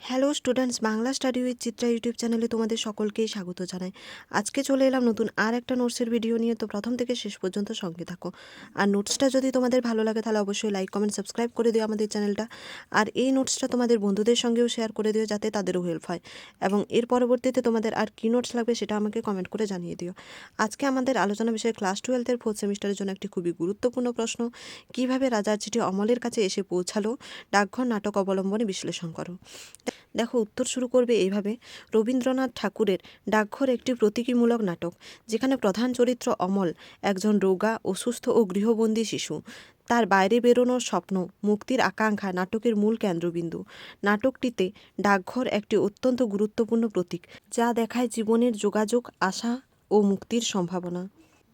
Hello students, Bangla study with Chitra YouTube চ্যানেলে তোমাদের সকলকেই স্বাগত জানাই। আজকে চলে এলাম নতুন আর একটা নোটসের ভিডিও নিয়ে। তো প্রথম থেকে শেষ পর্যন্ত সঙ্গে থাকো। আর নোটসটা যদি তোমাদের ভালো লাগে তাহলে অবশ্যই লাইক কমেন্ট সাবস্ক্রাইব করে দিও আমাদের চ্যানেলটা। আর এই নোটসটা তোমাদের বন্ধুদের সঙ্গেও শেয়ার করে দিও যাতে তাদেরও হেল্প হয়। এবং এর পরবর্তীতে তোমাদের আর কী নোটস লাগবে সেটা আমাকে কমেন্ট করে জানিয়ে দিও। আজকে আমাদের আলোচনা বিষয় ক্লাস 12-এর 4th সেমিস্টারের জন্য একটি খুবই গুরুত্বপূর্ণ প্রশ্ন। কিভাবে রাজার চিঠি অমলের কাছে এসে পৌঁছালো, ডাকঘর নাটক অবলম্বনে বিশ্লেষণ করো। দেখো, উত্তর শুরু করবে এইভাবে। রবীন্দ্রনাথ ঠাকুরের ডাকঘর একটি প্রতীকীমূলক নাটক, যেখানে প্রধান চরিত্র অমল একজন রোগা, অসুস্থ ও গৃহবন্দী শিশু। তার বাইরে বেরোনোর স্বপ্ন, মুক্তির আকাঙ্ক্ষা নাটকের মূল কেন্দ্রবিন্দু। নাটকটিতে ডাকঘর একটি অত্যন্ত গুরুত্বপূর্ণ প্রতীক, যা দেখায় জীবনের যোগাযোগ, আশা ও মুক্তির সম্ভাবনা।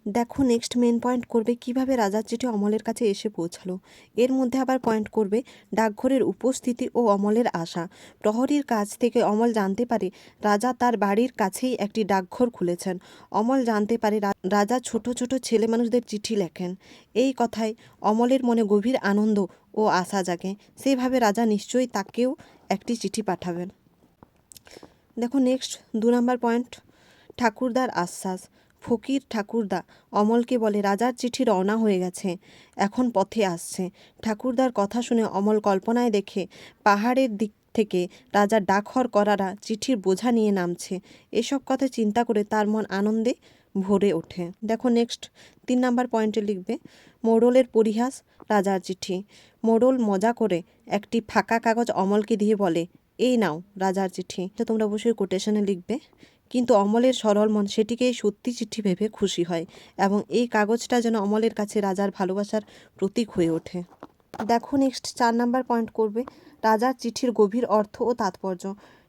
দেখো, নেক্সট মেন পয়েন্ট করবে কিভাবে রাজার চিঠি অমলের কাছে এসে পৌঁছালো। এর মধ্যে আবার পয়েন্ট করবে ডাকঘরের উপস্থিতি ও অমলের আশা। প্রহরীর কাছ থেকে অমল জানতে পারে রাজা তার বাড়ির কাছেই একটি ডাকঘর খুলেছেন। অমল জানতে পারে রাজা ছোট ছোট ছেলে মানুষদের চিঠি লেখেন। এই কথায় অমলের মনে গভীর আনন্দ ও আশা জাগে। সেইভাবে রাজা নিশ্চয়ই তাকেও একটি চিঠি পাঠাবেন। দেখো, নেক্সট 2 নম্বর পয়েন্ট, ঠাকুরদার আশ্বাস। ফকির ঠাকুরদা অমলকে বলে রাজার চিঠি রওনা হয়ে গেছে, এখন পথে আসছে। ঠাকুরদার কথা শুনে অমল কল্পনায় দেখে পাহাড়ের দিক থেকে রাজার ডাকঘর করারা চিঠির বোঝা নিয়ে নামছে। এসব কথা চিন্তা করে তার মন আনন্দে ভরে ওঠে। দেখো, নেক্সট 3 নম্বর পয়েন্টে লিখবে মোড়লের পরিহাস, রাজার চিঠি। মোড়ল মজা করে একটি ফাঁকা কাগজ অমলকে দিয়ে বলে, এই নাও রাজার চিঠি। তো তোমরা অবশ্যই কোটেশনে লিখবে। কিন্তু অমলের সরল মন সেটিকেই সত্যি চিঠি ভেবে খুশি হয় এবং এই কাগজটা যেন অমলের কাছে রাজার ভালোবাসার প্রতীক হয়ে ওঠে। দেখো, নেক্সট 4 নম্বর পয়েন্ট করবে রাজার চিঠির গভীর অর্থ ও তাৎপর্য।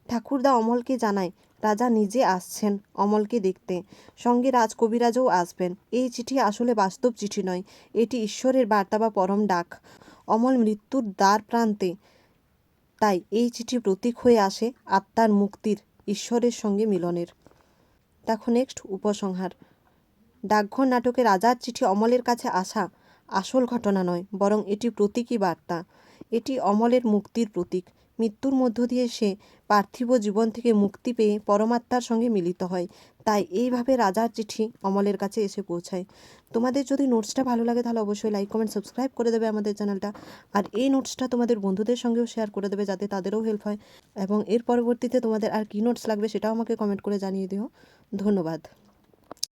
ঠাকুরদা অমলকে জানায় রাজা নিজে আসছেন অমলকে দেখতে, সঙ্গে রাজকবিরাজও আসবেন। এই চিঠি আসলে বাস্তব চিঠি নয়, এটি ঈশ্বরের বার্তা বা পরম ডাক। অমল মৃত্যুর দ্বার প্রান্তে, তাই এই চিঠি প্রতীক হয়ে আসে আত্মার মুক্তির, ঈশ্বরের সঙ্গে মিলনের। দেখো, নেক্সট উপসংহার। ডাকঘর নাটকে রাজার চিঠি অমলের কাছে আসা আসল ঘটনা নয়, বরং এটি প্রতীকী বার্তা। এটি অমলের মুক্তির প্রতীক। মৃত্যুর মধ্য দিয়ে সে পার্থিব জীবন থেকে মুক্তি পেয়ে পরমাত্মার সঙ্গে মিলিত হয়। তাই এইভাবে রাজার চিঠি অমলের কাছে এসে পৌঁছায়। তোমাদের যদি নোটসটা ভালো লাগে তাহলে অবশ্যই লাইক কমেন্ট সাবস্ক্রাইব করে দেবে আমাদের চ্যানেলটা। আর এই নোটসটা তোমাদের বন্ধুদের সঙ্গেও শেয়ার করে দেবে যাতে তাদেরও হেল্প হয়। এবং এর পরবর্তীতে তোমাদের আর কী নোটস লাগবে সেটাও আমাকে কমেন্ট করে জানিয়ে দিও। ধন্যবাদ।